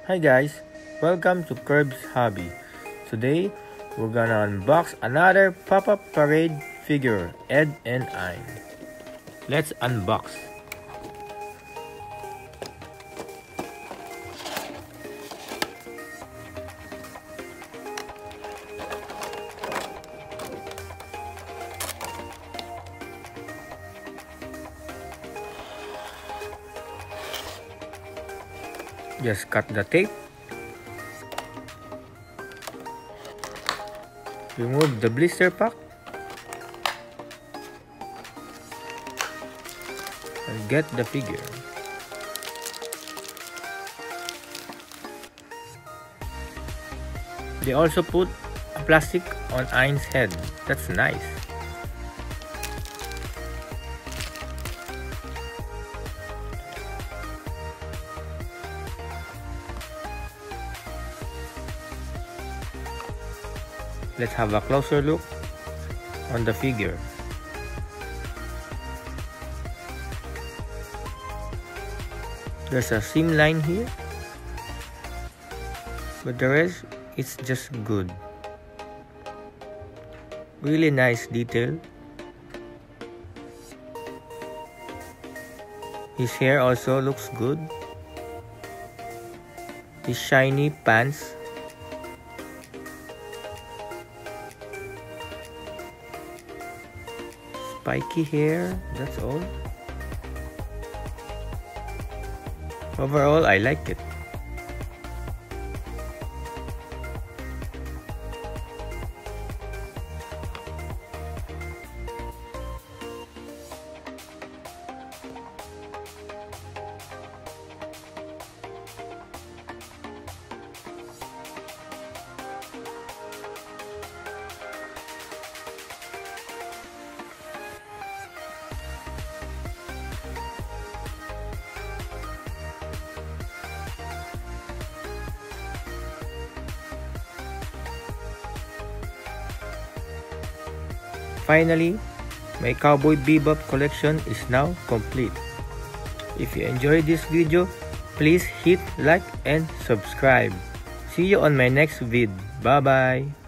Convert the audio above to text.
Hi guys, welcome to Curb's Hobby. Today, we're gonna unbox another pop-up parade figure, Ed and I. Let's unbox. Just cut the tape. Remove the blister pack. And get the figure. They also put a plastic on Ein's head. That's nice. Let's have a closer look on the figure. There's a seam line here, but the rest it's just good. Really nice detail. His hair also looks good. His shiny pants. Spiky hair, that's all. Overall, I like it. Finally, my Cowboy Bebop collection is now complete. If you enjoyed this video, please hit like and subscribe. See you on my next vid. Bye bye.